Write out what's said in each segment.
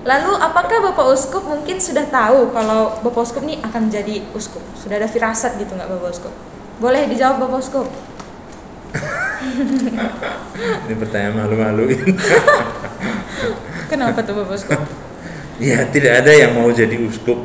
Lalu apakah Bapak Uskup mungkin sudah tahu kalau Bapak Uskup nih akan jadi uskup? Sudah ada firasat gitu nggak Bapak Uskup? Boleh dijawab Bapak Uskup. Ini pertanyaan malu-maluin. Kenapa tuh Bapak Uskup? Ya, tidak ada yang mau jadi uskup.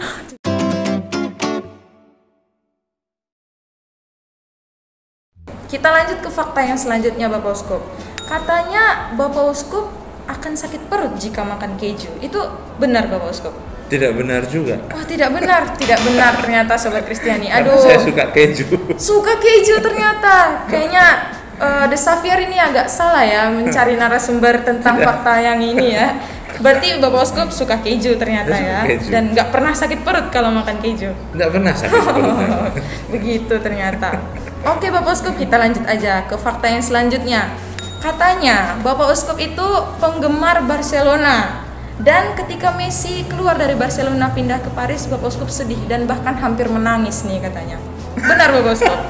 Kita lanjut ke fakta yang selanjutnya Bapak Uskup. Katanya Bapak Uskup akan sakit perut jika makan keju. Itu benar Bapak Uskup? Tidak benar juga. Oh, tidak benar. Tidak benar ternyata Sobat Kristiani. Karena Aduh. saya suka keju. Suka keju ternyata. Kayaknya The Xavier ini agak salah ya mencari narasumber tentang fakta yang ini ya. Berarti Bapak Uskup suka keju ternyata ya. Keju. Dan nggak pernah sakit perut kalau makan keju. Tidak pernah sakit perut. Begitu ternyata. Oke Bapak Uskup, kita lanjut aja ke fakta yang selanjutnya. Katanya Bapak Uskup itu penggemar Barcelona. Dan ketika Messi keluar dari Barcelona pindah ke Paris, Bapak Uskup sedih dan bahkan hampir menangis nih katanya. Benar Bapak Uskup?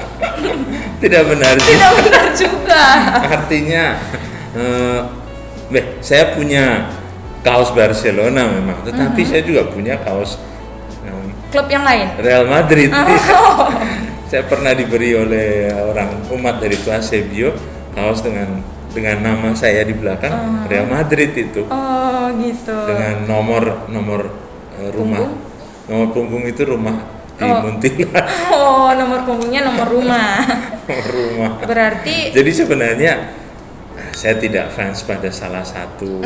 Tidak benar juga. Tidak benar juga. Artinya, saya punya kaos Barcelona memang, tetapi saya juga punya kaos Klub yang lain? Real Madrid. Oh. Saya pernah diberi oleh orang umat dari Eusebio kaos dengan nama saya di belakang Real Madrid itu. Oh gitu. Dengan nomor rumah. Punggung? Nomor punggung itu rumah di Muntila. Oh, nomor punggungnya nomor rumah. Nomor rumah. Berarti Jadi sebenarnya saya tidak fans pada salah satu.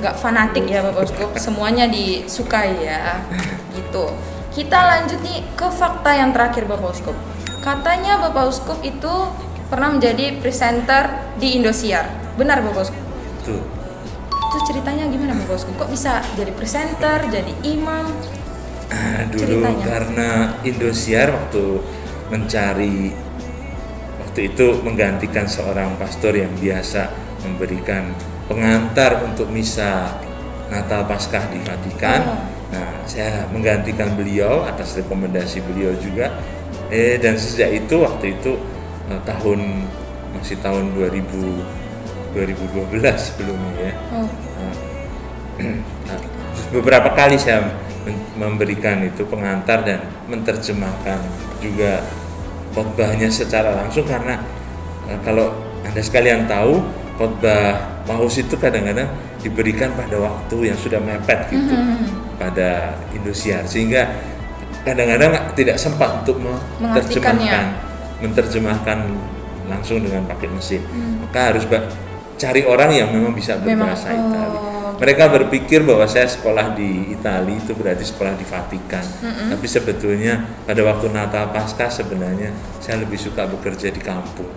nggak fanatik ya Bapak Uskup, semuanya disukai ya. Gitu. Kita lanjut nih ke fakta yang terakhir Bapak Uskup. Katanya Bapak Uskup itu pernah menjadi presenter di Indosiar. Benar Bapak Uskup? Tuh. Itu ceritanya gimana Bapak Uskup? Kok bisa jadi presenter, jadi imam? Dulu Ceritanya. karena Indosiar waktu itu menggantikan seorang pastor yang biasa memberikan pengantar untuk misa Natal Paskah di Vatikan. Nah, saya menggantikan beliau atas rekomendasi beliau juga. Dan sejak itu waktu itu masih tahun 2012 sebelumnya ya. Beberapa kali saya memberikan itu pengantar dan menerjemahkan juga khotbahnya secara langsung, karena kalau Anda sekalian tahu khotbah paus itu kadang-kadang diberikan pada waktu yang sudah mepet gitu pada Indosiar, sehingga kadang-kadang tidak sempat untuk menerjemahkan langsung dengan pakai mesin. Maka harus cari orang yang memang bisa berbahasa Itali. Mereka berpikir bahwa saya sekolah di Itali itu berarti sekolah di Vatikan. Tapi sebetulnya pada waktu Natal Paskah sebenarnya saya lebih suka bekerja di kampung.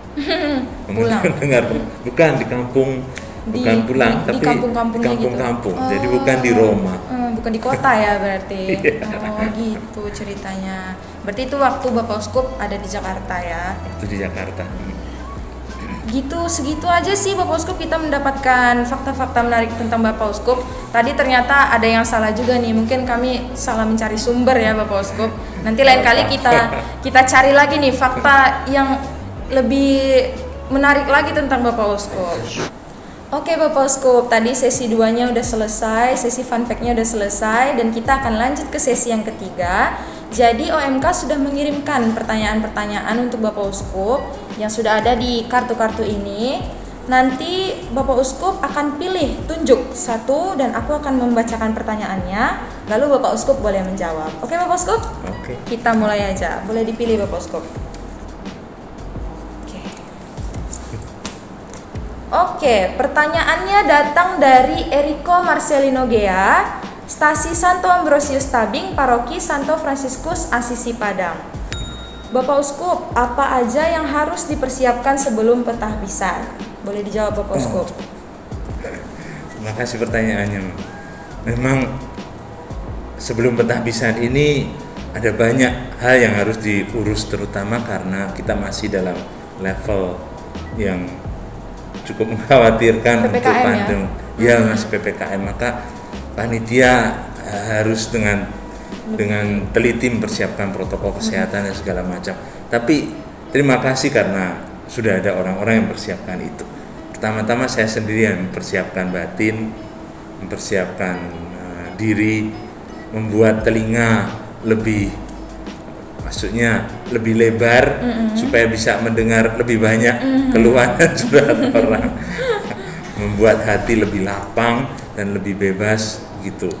Bukan di kampung, bukan pulang, tapi di kampung-kampung. Jadi bukan di Roma. Bukan di kota ya berarti. Oh gitu ceritanya. Berarti itu waktu Bapak Uskup ada di Jakarta ya? Itu di Jakarta. Gitu, segitu aja sih Bapak Uskup, kita mendapatkan fakta-fakta menarik tentang Bapak Uskup. Tadi ternyata ada yang salah juga nih, mungkin kami salah mencari sumber ya Bapak Uskup. Nanti lain kali kita cari lagi nih fakta yang lebih menarik lagi tentang Bapak Uskup. Oke Bapak Uskup, tadi sesi 2-nya udah selesai, sesi fun fact-nya udah selesai, dan kita akan lanjut ke sesi yang ketiga. Jadi OMK sudah mengirimkan pertanyaan-pertanyaan untuk Bapak Uskup yang sudah ada di kartu-kartu ini. Nanti Bapak Uskup akan pilih tunjuk satu dan aku akan membacakan pertanyaannya, lalu Bapak Uskup boleh menjawab. Oke Bapak Uskup? Oke. Kita mulai aja, boleh dipilih Bapak Uskup. Oke, pertanyaannya datang dari Eriko Marcelino Gea, Stasi Santo Ambrosius Tabing, Paroki Santo Fransiskus Asisi Padang. Bapak Uskup, apa aja yang harus dipersiapkan sebelum petahbisan? Boleh dijawab Bapak Uskup. Terima kasih pertanyaannya. Memang sebelum petahbisan ini ada banyak hal yang harus diurus, terutama karena kita masih dalam level yang cukup mengkhawatirkan PPKM untuk pandemi. Ya, masih PPKM, maka panitia harus dengan teliti mempersiapkan protokol kesehatan dan segala macam. Tapi terima kasih karena sudah ada orang-orang yang mempersiapkan itu. Pertama-tama saya sendiri yang mempersiapkan batin, mempersiapkan diri, membuat telinga lebih, maksudnya lebih lebar, supaya bisa mendengar lebih banyak keluhan suara orang, membuat hati lebih lapang dan lebih bebas gitu.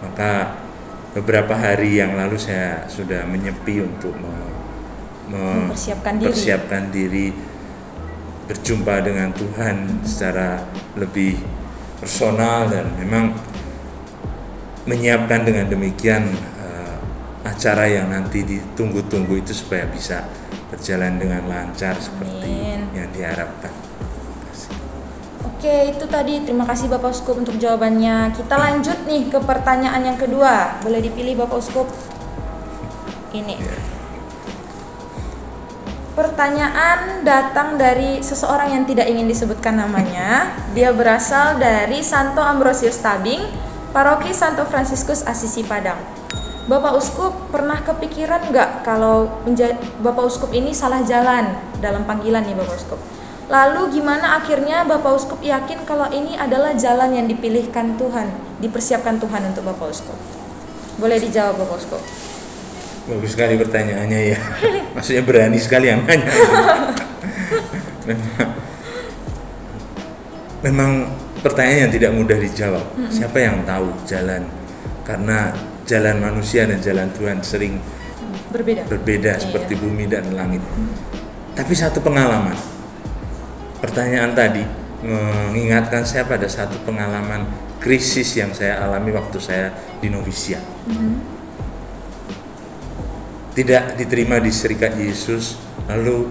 Maka beberapa hari yang lalu saya sudah menyepi untuk mempersiapkan diri berjumpa dengan Tuhan secara lebih personal, dan memang menyiapkan dengan demikian acara yang nanti ditunggu-tunggu itu supaya bisa berjalan dengan lancar seperti yang diharapkan. Oke, itu tadi. Terima kasih Bapak Uskup untuk jawabannya. Kita lanjut nih ke pertanyaan yang kedua. Boleh dipilih Bapak Uskup. Ini. Pertanyaan datang dari seseorang yang tidak ingin disebutkan namanya. Dia berasal dari Santo Ambrosius Tabing, Paroki Santo Fransiskus Asisi Padang. Bapak Uskup pernah kepikiran nggak kalau Bapak Uskup ini salah jalan dalam panggilan nih Bapak Uskup? Lalu gimana akhirnya Bapak Uskup yakin kalau ini adalah jalan yang dipilihkan Tuhan, dipersiapkan Tuhan untuk Bapak Uskup? Boleh dijawab Bapak Uskup. Bagus sekali pertanyaannya ya. Maksudnya berani sekali yang nanya. Memang pertanyaan yang tidak mudah dijawab. Siapa yang tahu jalan? Karena jalan manusia dan jalan Tuhan sering berbeda seperti bumi dan langit. Tapi satu pengalaman. Pertanyaan tadi mengingatkan saya pada satu pengalaman krisis yang saya alami waktu saya di novisia. Tidak diterima di Serikat Yesus, lalu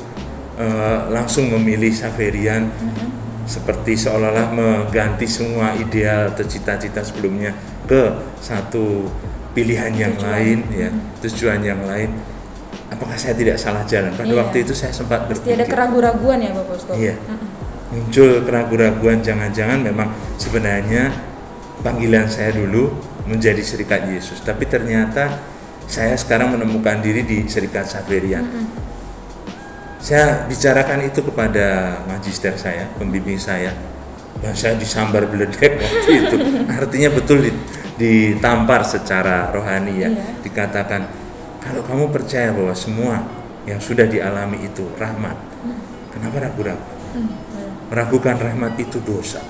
langsung memilih Xaverian, seperti seolah-olah mengganti semua ideal atau cita-cita sebelumnya ke satu pilihan yang lain, ya, tujuan yang lain. Apakah saya tidak salah jalan? Pada waktu itu saya sempat berpikir. Pasti ada keraguan-raguan ya Bapak Uskup? Iya, muncul keraguan-raguan, jangan-jangan memang sebenarnya panggilan saya dulu menjadi Serikat Yesus, tapi ternyata saya sekarang menemukan diri di Serikat Xaverian. Saya bicarakan itu kepada magister saya, pembimbing saya, dan saya disambar beledek waktu itu. Artinya betul ditampar secara rohani ya. Dikatakan, kalau kamu percaya bahwa semua yang sudah dialami itu rahmat, kenapa ragu-ragu? Meragukan rahmat itu dosa.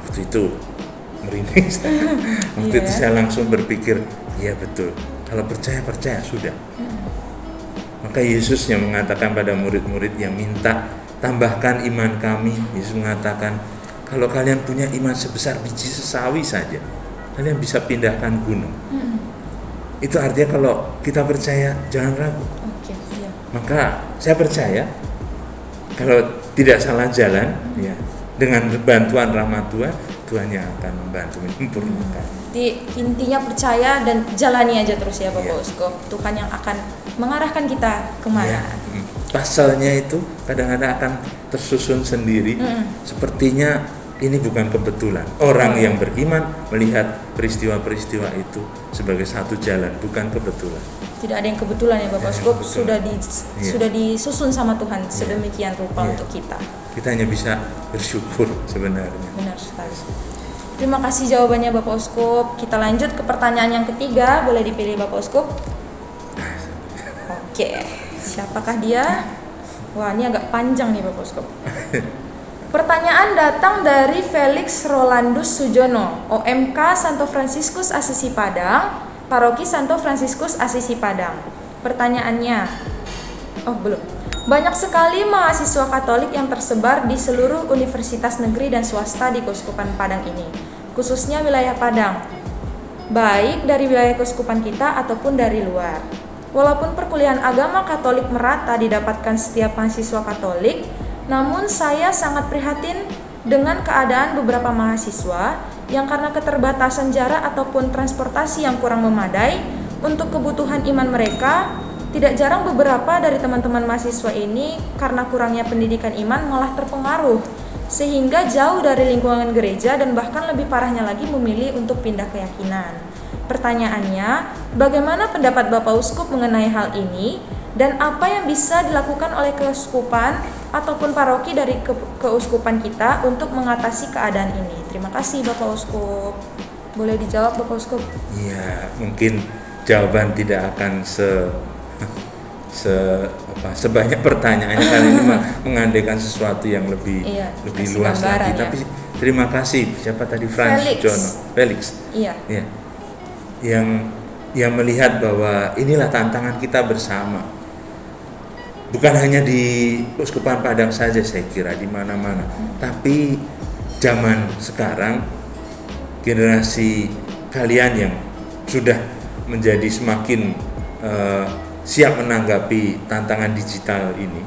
Waktu itu merinding saya. Waktu itu saya langsung berpikir, iya betul, kalau percaya sudah. Maka Yesus yang mengatakan pada murid-murid yang minta, tambahkan iman kami. Yesus mengatakan, kalau kalian punya iman sebesar biji sesawi saja, kalian bisa pindahkan gunung. Itu artinya kalau kita percaya, jangan ragu. Maka saya percaya kalau tidak salah jalan, ya, dengan bantuan rahmat Tuhan, Tuhan yang akan membantu menyempurnakan. Jadi intinya percaya dan jalani aja terus ya Bapak Uskup. Tuhan yang akan mengarahkan kita kemana. Pasalnya itu kadang-kadang akan tersusun sendiri. Sepertinya ini bukan kebetulan. Orang yang beriman melihat peristiwa-peristiwa itu sebagai satu jalan, bukan kebetulan. Tidak ada yang kebetulan ya Bapak Uskup. Sudah disusun sama Tuhan sedemikian rupa untuk kita. Kita hanya bisa bersyukur sebenarnya. Benar sekali. Terima kasih jawabannya Bapak Uskup. Kita lanjut ke pertanyaan yang ketiga. Boleh dipilih Bapak Uskup. Oke, siapakah dia? Wah, ini agak panjang nih Bapak Uskup. Pertanyaan datang dari Felix Rolandus Sujono, OMK Santo Fransiskus Asisi Padang, Paroki Santo Fransiskus Asisi Padang. Pertanyaannya, banyak sekali mahasiswa Katolik yang tersebar di seluruh universitas negeri dan swasta di Keuskupan Padang ini, khususnya wilayah Padang, baik dari wilayah keuskupan kita ataupun dari luar. Walaupun perkuliahan agama Katolik merata didapatkan setiap mahasiswa Katolik, namun saya sangat prihatin dengan keadaan beberapa mahasiswa yang karena keterbatasan jarak ataupun transportasi yang kurang memadai untuk kebutuhan iman mereka. Tidak jarang beberapa dari teman-teman mahasiswa ini karena kurangnya pendidikan iman malah terpengaruh sehingga jauh dari lingkungan gereja dan bahkan lebih parahnya lagi memilih untuk pindah keyakinan. Pertanyaannya, bagaimana pendapat Bapak Uskup mengenai hal ini dan apa yang bisa dilakukan oleh keuskupan ataupun paroki dari keuskupan kita untuk mengatasi keadaan ini? Terima kasih Bapak Uskup. Boleh dijawab Bapak Uskup? Iya, mungkin jawaban tidak akan sebanyak pertanyaannya kali ini mengandaikan sesuatu yang lebih luas lagi. Ya. Tapi terima kasih siapa tadi, Felix. Iya. Ya. Yang melihat bahwa inilah tantangan kita bersama. Bukan hanya di Keuskupan Padang saja, saya kira di mana-mana. Tapi zaman sekarang generasi kalian yang sudah menjadi semakin siap menanggapi tantangan digital ini,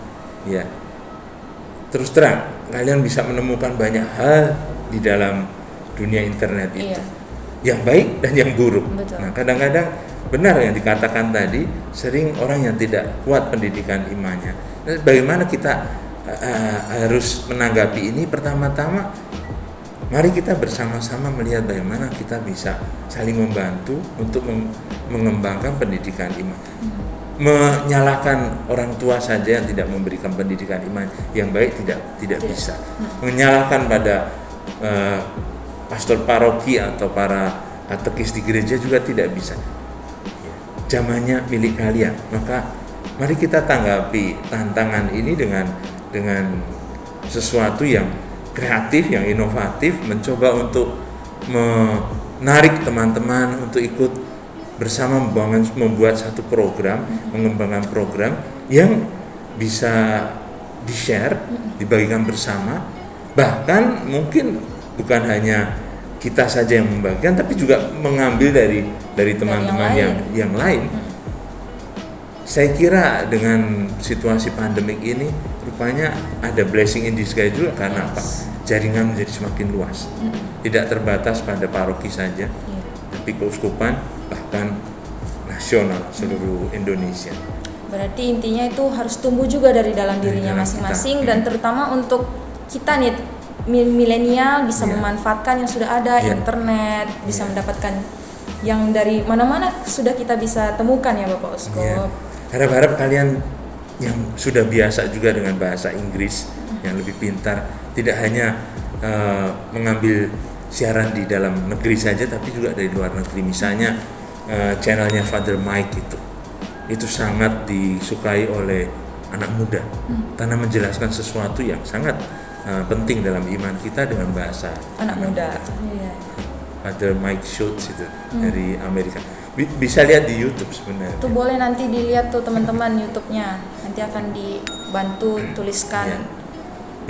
ya. Terus terang, kalian bisa menemukan banyak hal di dalam dunia internet itu, yang baik dan yang buruk. Betul. Nah, kadang-kadang benar yang dikatakan tadi, sering orang yang tidak kuat pendidikan imannya. Nah, bagaimana kita harus menanggapi ini? Pertama-tama, mari kita bersama-sama melihat bagaimana kita bisa saling membantu untuk mengembangkan pendidikan iman. Menyalahkan orang tua saja yang tidak memberikan pendidikan iman yang baik tidak bisa. Menyalahkan pada pastor paroki atau para katekis di gereja juga tidak bisa. Zamannya milik kalian. Maka mari kita tanggapi tantangan ini dengan sesuatu yang kreatif, yang inovatif, mencoba untuk menarik teman-teman untuk ikut bersama membuat satu program, mengembangkan program yang bisa di-share, dibagikan bersama. Bahkan mungkin bukan hanya kita saja yang membagikan, tapi juga mengambil dari teman-teman yang lain. Saya kira dengan situasi pandemik ini rupanya ada blessing in disguise juga, karena apa? Jaringan menjadi semakin luas. Tidak terbatas pada paroki saja, tapi keuskupan bahkan nasional seluruh Indonesia. Berarti intinya itu harus tumbuh juga dari dalam dirinya masing-masing, dan terutama untuk kita nih milenial bisa memanfaatkan yang sudah ada, internet, bisa mendapatkan yang dari mana-mana sudah kita bisa temukan ya Bapak Uskup. Harap-harap kalian yang sudah biasa juga dengan bahasa Inggris, yang lebih pintar, tidak hanya mengambil siaran di dalam negeri saja, tapi juga dari luar negeri. Misalnya channelnya Father Mike itu sangat disukai oleh anak muda, karena menjelaskan sesuatu yang sangat penting dalam iman kita dengan bahasa anak muda. Father Mike Schultz itu dari Amerika. Bisa lihat di YouTube sebenarnya. Itu boleh nanti dilihat tuh teman-teman YouTube-nya. Nanti akan dibantu tuliskan.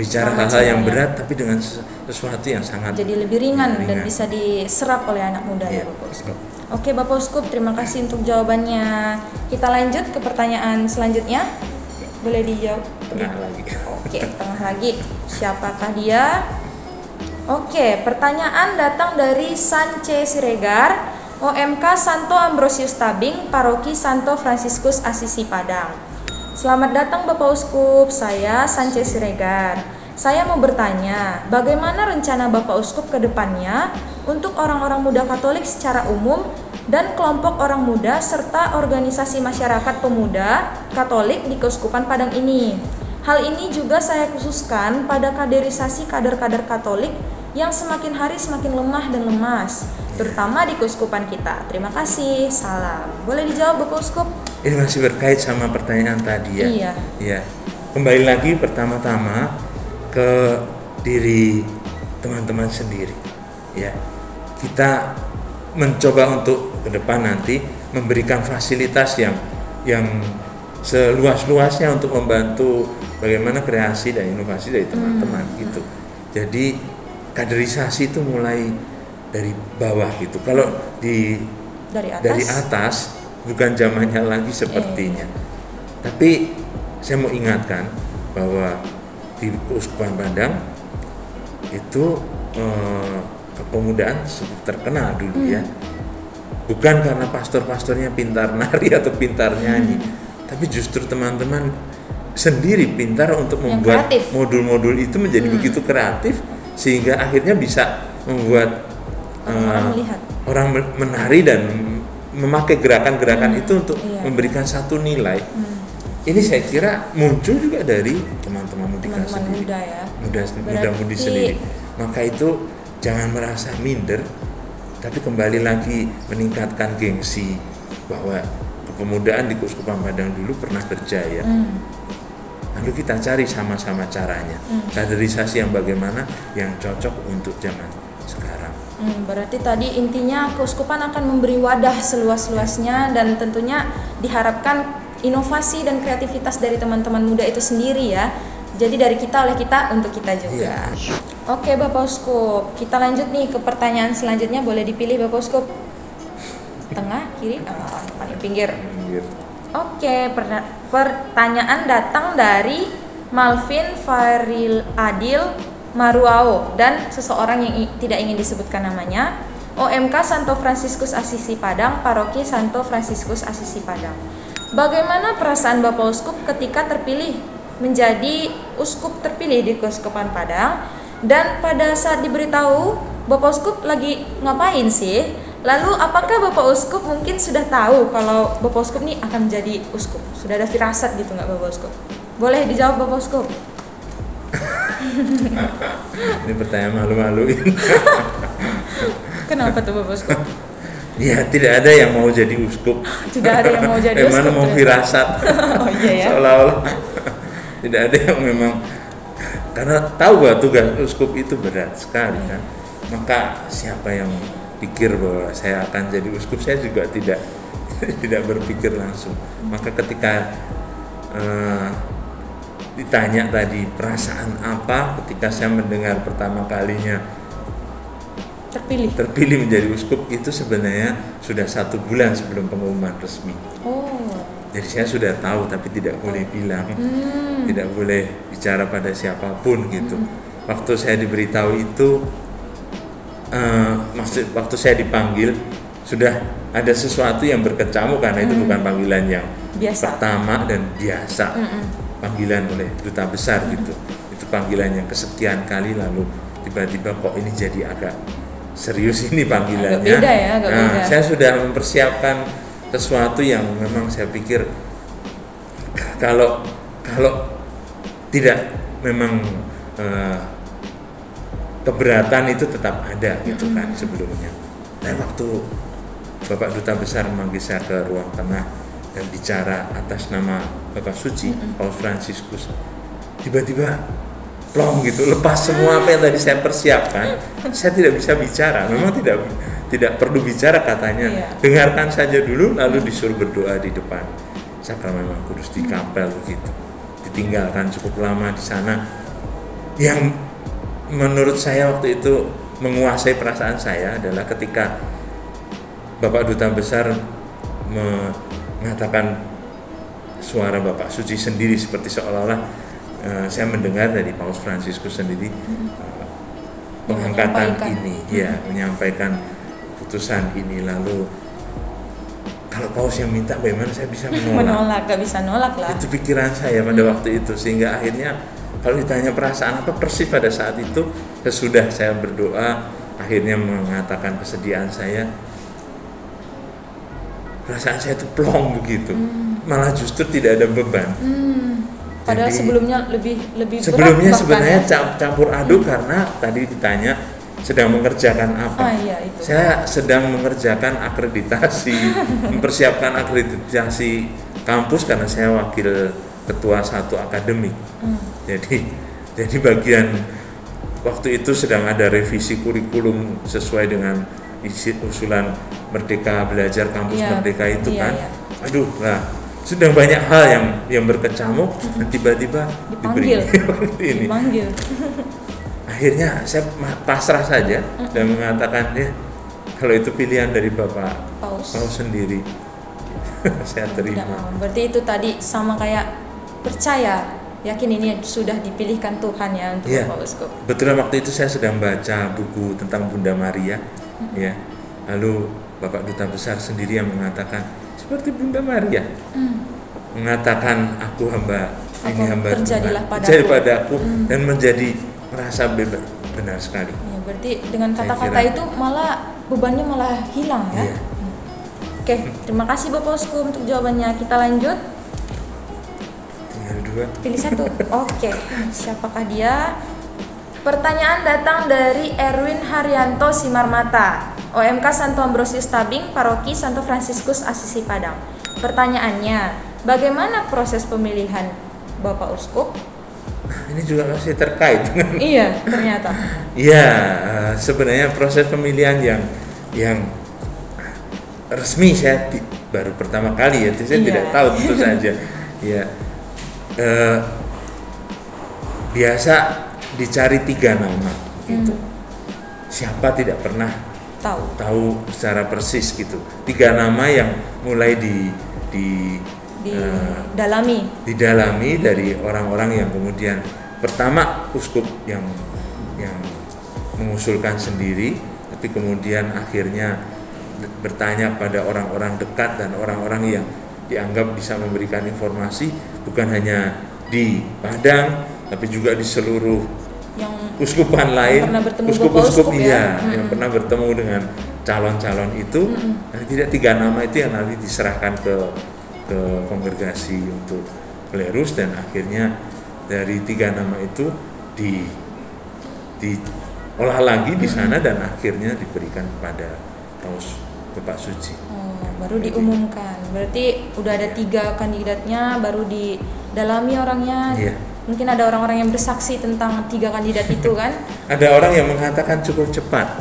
Bicara hal-hal yang berat tapi dengan sesuatu yang sangat jadi lebih ringan dan bisa diserap oleh anak muda ya Bapak Uskup. Oke Bapak Uskup, terima kasih untuk jawabannya. Kita lanjut ke pertanyaan selanjutnya. Boleh dijawab? Tengah lagi. Oke, tengah lagi. Siapakah dia? Oke, pertanyaan datang dari Sance Siregar, OMK Santo Ambrosius Tabing, Paroki Santo Fransiskus Asisi Padang. Selamat datang Bapak Uskup, saya Sance Siregar. Saya mau bertanya, bagaimana rencana Bapak Uskup ke depannya untuk orang-orang muda Katolik secara umum dan kelompok orang muda serta organisasi masyarakat pemuda Katolik di Keuskupan Padang ini? Hal ini juga saya khususkan pada kaderisasi kader-kader Katolik yang semakin hari semakin lemah dan lemas, terutama di Keuskupan kita. Terima kasih, salam. Boleh dijawab Bapak Uskup? Ini masih berkait sama pertanyaan tadi ya. Iya. Kembali lagi pertama-tama ke diri teman-teman sendiri. Ya, kita mencoba untuk ke depan nanti memberikan fasilitas yang seluas-luasnya untuk membantu bagaimana kreasi dan inovasi dari teman-teman gitu. Jadi kaderisasi itu mulai dari bawah gitu. Kalau dari atas bukan zamannya lagi sepertinya. Tapi saya mau ingatkan bahwa di Keuskupan Padang itu kepemudaan terkenal dulu ya. Bukan karena pastor-pastornya pintar nari atau pintar nyanyi, tapi justru teman-teman sendiri pintar untuk membuat modul-modul itu menjadi begitu kreatif sehingga akhirnya bisa membuat orang menari dan memakai gerakan-gerakan itu untuk memberikan satu nilai. Ini saya kira muncul juga dari teman-teman muda sendiri, muda-mudi sendiri. Maka itu jangan merasa minder tapi kembali lagi meningkatkan gengsi bahwa kepemudaan di Keuskupan Padang dulu pernah berjaya. Lalu kita cari sama-sama caranya, kaderisasi yang bagaimana yang cocok untuk zaman sekarang. Berarti tadi intinya Keuskupan akan memberi wadah seluas-luasnya, dan tentunya diharapkan inovasi dan kreativitas dari teman-teman muda itu sendiri ya. Jadi dari kita oleh kita untuk kita juga. Oke Bapak Uskup, kita lanjut nih ke pertanyaan selanjutnya. Boleh dipilih Bapak Uskup. Tengah, kiri, paling pinggir. Oke, pertanyaan datang dari Malvin Faril Adil Maruao dan seseorang yang tidak ingin disebutkan namanya. OMK Santo Fransiskus Asisi Padang, Paroki Santo Fransiskus Asisi Padang. Bagaimana perasaan Bapak Uskup ketika terpilih menjadi uskup terpilih di Keuskupan Padang, dan pada saat diberitahu Bapak Uskup lagi ngapain sih? Lalu apakah Bapak Uskup mungkin sudah tahu kalau Bapak Uskup nih akan menjadi uskup? Sudah ada firasat gitu nggak Bapak Uskup? Boleh dijawab Bapak Uskup. Ini pertanyaan malu-maluin. Kenapa tuh Bapak Uskup? Ya, tidak ada yang mau jadi uskup. Tidak ada yang mau jadi uskup. Mana mau firasat? Oh iya ya. Seolah-olah tidak ada yang memang, karena tahu bahwa tugas uskup itu berat sekali kan. Maka siapa yang pikir bahwa saya akan jadi uskup, saya juga tidak berpikir langsung. Maka ketika ditanya tadi perasaan apa ketika saya mendengar pertama kalinya terpilih menjadi uskup, itu sebenarnya sudah 1 bulan sebelum pengumuman resmi. Jadi saya sudah tahu tapi tidak boleh bilang, tidak boleh bicara pada siapapun gitu. Waktu saya diberitahu itu, waktu saya dipanggil sudah ada sesuatu yang berkecamuk, karena itu bukan panggilan yang biasa, pertama dan biasa, panggilan oleh duta besar gitu. Itu panggilan yang kesekian kali, lalu tiba-tiba kok ini jadi agak serius ini panggilannya. Agak beda ya, agak beda. Saya sudah mempersiapkan sesuatu yang memang saya pikir kalau tidak memang keberatan itu tetap ada gitu kan sebelumnya. Dan waktu Bapak Duta Besar memanggil saya ke ruang tengah dan bicara atas nama Bapak Suci Paus Fransiskus, tiba-tiba plong gitu, lepas semua apa yang tadi saya persiapkan. Saya tidak bisa bicara, memang tidak perlu bicara katanya, dengarkan saja dulu, lalu disuruh berdoa di depan sakramen kudus di kapel begitu. Ditinggalkan cukup lama di sana. Yang menurut saya waktu itu menguasai perasaan saya adalah ketika Bapak Duta Besar mengatakan suara Bapak Suci sendiri, seperti seolah-olah saya mendengar dari Paus Fransiskus sendiri pengangkatan ini, menyampaikan putusan ini. Lalu kalau Paus yang minta, bagaimana saya bisa menolak? Gak bisa nolak lah. Itu pikiran saya pada waktu itu, sehingga akhirnya kalau ditanya perasaan apa persis pada saat itu, sesudah saya berdoa akhirnya mengatakan kesediaan saya, perasaan saya itu plong begitu, malah justru tidak ada beban. Padahal jadi, sebelumnya berat sebenarnya campur aduk, karena tadi ditanya sedang mengerjakan apa. Itu. Saya sedang mengerjakan akreditasi, mempersiapkan akreditasi kampus karena saya wakil ketua satu akademik. Jadi bagian waktu itu sedang ada revisi kurikulum sesuai dengan usulan Merdeka Belajar, kampus Merdeka itu kan. Aduh, sudah banyak hal yang berkecamuk, dan tiba-tiba dipanggil. Akhirnya saya pasrah saja dan mengatakan, kalau itu pilihan dari Bapak Paus sendiri, saya terima. Berarti itu tadi sama kayak percaya, yakin ini sudah dipilihkan Tuhan ya untuk Bapak Uskup. Betul, waktu itu saya sedang baca buku tentang Bunda Maria, lalu Bapak Duta Besar sendiri yang mengatakan seperti Bunda Maria, mengatakan aku hamba terjadilah Tuhan, padaku, dan menjadi merasa benar sekali. Berarti dengan kata-kata itu malah bebannya malah hilang ya. Oke, terima kasih Bapak Uskup untuk jawabannya. Kita lanjut. Tinggal 2. Pilih 1. Oke, siapakah dia? Pertanyaan datang dari Erwin Haryanto Simarmata. OMK Santo Ambrosius Tabing, Paroki Santo Fransiskus Asisi Padang. Pertanyaannya, bagaimana proses pemilihan Bapak Uskup? Ini juga masih terkait dengan Iya, ternyata. Iya, sebenarnya proses pemilihan yang resmi saya baru pertama kali ya, saya Iya. tidak tahu tentu saja. Ya, biasa dicari 3 nama gitu. Siapa tidak pernah tahu secara persis gitu. 3 nama yang mulai didalami dari orang-orang yang kemudian pertama uskup yang mengusulkan sendiri, tapi kemudian akhirnya bertanya pada orang-orang dekat dan orang-orang yang dianggap bisa memberikan informasi bukan hanya di Padang tapi juga di seluruh yang uskupan lain, uskup-uskup yang pernah bertemu dengan calon-calon itu. Dan tidak 3 nama itu yang nanti diserahkan ke kongregasi untuk klerus, dan akhirnya dari 3 nama itu diolah lagi di sana dan akhirnya diberikan kepada Paus Bapak Suci. Baru diumumkan. Berarti udah ada 3 kandidatnya, baru didalami orangnya. Iya. Mungkin ada orang-orang yang bersaksi tentang 3 kandidat itu kan? Ada orang yang mengatakan cukup cepat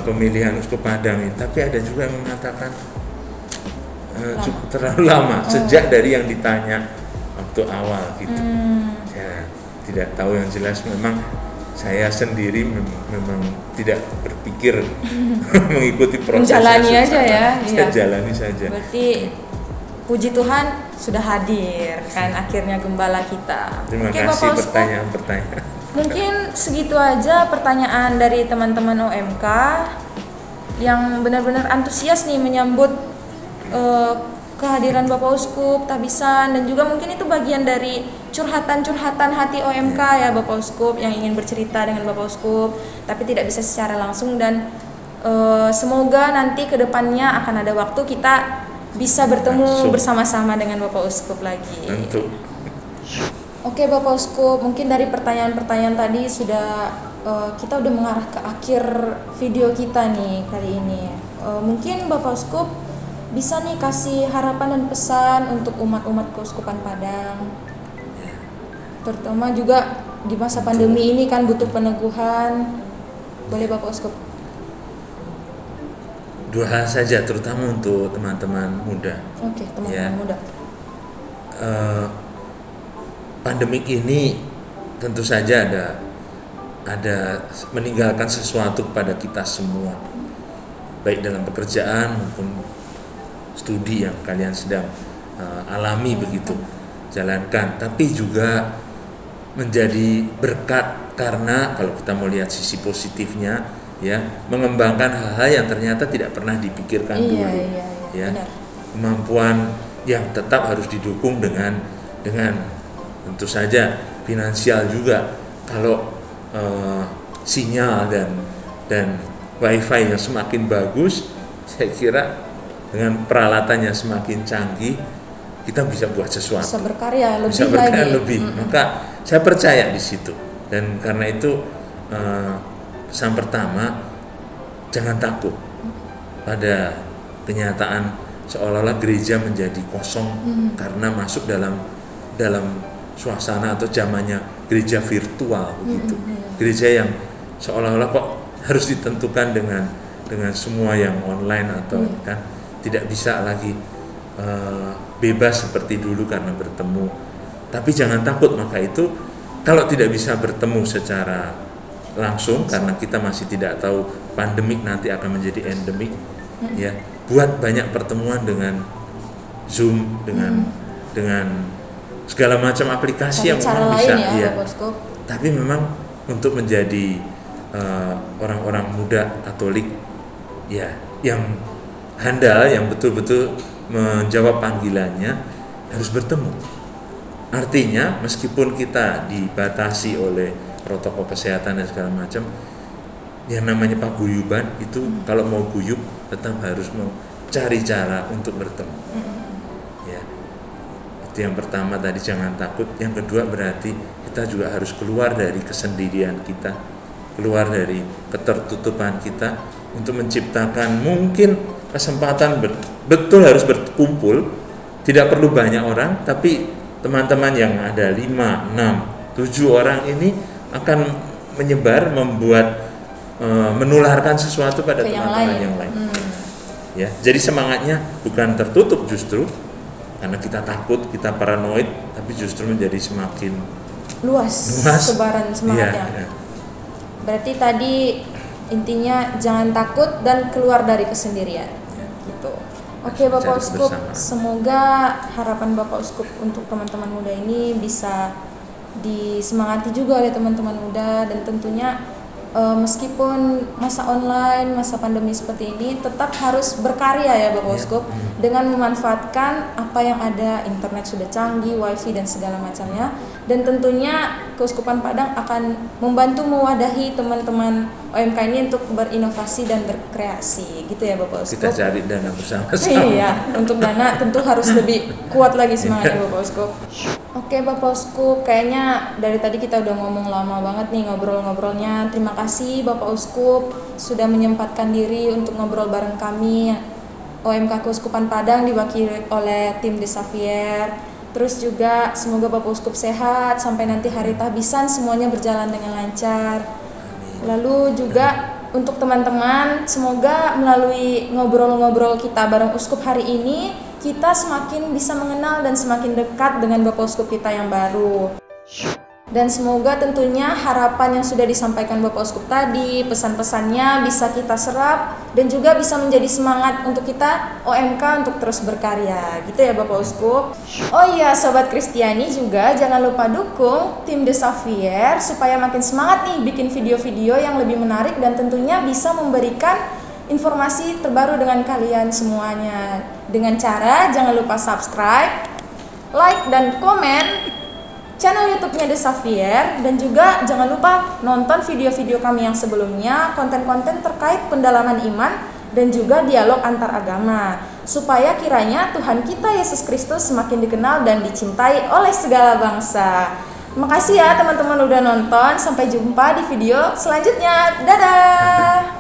pemilihan uskup Padang ini, tapi ada juga yang mengatakan cukup terlalu lama sejak dari yang ditanya waktu awal gitu. Ya, tidak tahu, yang jelas memang saya sendiri memang tidak berpikir mengikuti proses. Menjalani aja ya. Saya jalani saja. Berarti puji Tuhan sudah hadir kan akhirnya gembala kita. Terima kasih pertanyaan-pertanyaan. Mungkin segitu aja pertanyaan dari teman-teman OMK yang benar-benar antusias nih menyambut kehadiran Bapak Uskup Tabisan, dan juga mungkin itu bagian dari curhatan-curhatan hati OMK ya Bapak Uskup yang ingin bercerita dengan Bapak Uskup tapi tidak bisa secara langsung, dan semoga nanti kedepannya akan ada waktu kita bisa bertemu bersama-sama dengan Bapak Uskup lagi. Tentu. Oke Bapak Uskup, mungkin dari pertanyaan-pertanyaan tadi sudah kita udah mengarah ke akhir video kita nih kali ini. Mungkin Bapak Uskup bisa nih kasih harapan dan pesan untuk umat-umat Keuskupan Padang, terutama juga di masa pandemi ini kan butuh peneguhan. Boleh Bapak Uskup? 2 hal saja, terutama untuk teman-teman muda. Oke, teman-teman muda. Pandemik ini tentu saja ada meninggalkan sesuatu kepada kita semua, baik dalam pekerjaan maupun studi yang kalian sedang alami begitu, jalankan. Tapi juga menjadi berkat karena kalau kita mau lihat sisi positifnya, ya, mengembangkan hal-hal yang ternyata tidak pernah dipikirkan dulu. Ya, benar. Kemampuan yang tetap harus didukung dengan tentu saja finansial juga. Kalau sinyal dan wifi yang semakin bagus, saya kira dengan peralatan yang semakin canggih kita bisa buat sesuatu. Bisa berkarya lebih. Maka saya percaya di situ. Dan karena itu pesan pertama, jangan takut pada kenyataan seolah-olah gereja menjadi kosong karena masuk dalam suasana atau zamannya gereja virtual begitu. Gereja yang seolah-olah kok harus ditentukan dengan semua yang online atau kan tidak bisa lagi bebas seperti dulu karena bertemu. Tapi jangan takut, maka itu kalau tidak bisa bertemu secara langsung karena kita masih tidak tahu pandemik nanti akan menjadi endemik, ya, buat banyak pertemuan dengan Zoom, dengan segala macam aplikasi yang memang bisa, ya. Tapi memang untuk menjadi orang-orang muda Katolik, ya, yang handal, yang betul-betul menjawab panggilannya, harus bertemu. Artinya meskipun kita dibatasi oleh protokol kesehatan dan segala macam, yang namanya paguyuban itu kalau mau guyub tetap harus mau cari cara untuk bertemu. Ya, itu yang pertama tadi, jangan takut. Yang kedua berarti kita juga harus keluar dari kesendirian kita, keluar dari ketertutupan kita untuk menciptakan mungkin kesempatan betul harus berkumpul, tidak perlu banyak orang, tapi teman-teman yang ada 5, 6, 7 orang ini akan menyebar, membuat menularkan sesuatu pada teman-teman yang lain. Ya, jadi semangatnya bukan tertutup justru karena kita takut, kita paranoid, tapi justru menjadi semakin luas. Sebaran semangatnya. Ya. Berarti tadi intinya jangan takut dan keluar dari kesendirian. Gitu. Oke Bapak Uskup, semoga harapan Bapak Uskup untuk teman-teman muda ini bisa disemangati juga oleh teman-teman muda, dan tentunya meskipun masa online, masa pandemi seperti ini, tetap harus berkarya ya Bapak Uskup, dengan memanfaatkan apa yang ada, internet sudah canggih, wifi dan segala macamnya, dan tentunya Keuskupan Padang akan membantu mewadahi teman-teman OMK ini untuk berinovasi dan berkreasi, gitu ya Bapak Uskup. Kita cari dana bersama-sama. Iya, untuk dana tentu harus lebih kuat lagi semangatnya Bapak Uskup. Oke Bapak Uskup, kayaknya dari tadi kita udah ngomong lama banget nih ngobrol-ngobrolnya. Terima kasih Bapak Uskup sudah menyempatkan diri untuk ngobrol bareng kami, OMK Keuskupan Padang diwakili oleh tim De Xavier. Terus juga semoga Bapak Uskup sehat sampai nanti hari tahbisan semuanya berjalan dengan lancar. Lalu juga untuk teman-teman, semoga melalui ngobrol-ngobrol kita bareng Uskup hari ini, kita semakin bisa mengenal dan semakin dekat dengan Bapak Uskup kita yang baru. Dan semoga tentunya harapan yang sudah disampaikan Bapak Uskup tadi, pesan-pesannya bisa kita serap dan juga bisa menjadi semangat untuk kita OMK untuk terus berkarya, gitu ya Bapak Uskup. Oh iya Sobat Kristiani, juga jangan lupa dukung tim De Xavier supaya makin semangat nih bikin video-video yang lebih menarik dan tentunya bisa memberikan informasi terbaru dengan kalian semuanya. Dengan cara jangan lupa subscribe, like dan komen channel YouTube-nya De Xavier, dan juga jangan lupa nonton video-video kami yang sebelumnya, konten-konten terkait pendalaman iman dan juga dialog antar agama, supaya kiranya Tuhan kita Yesus Kristus semakin dikenal dan dicintai oleh segala bangsa. Makasih ya teman-teman udah nonton, sampai jumpa di video selanjutnya. Dadah.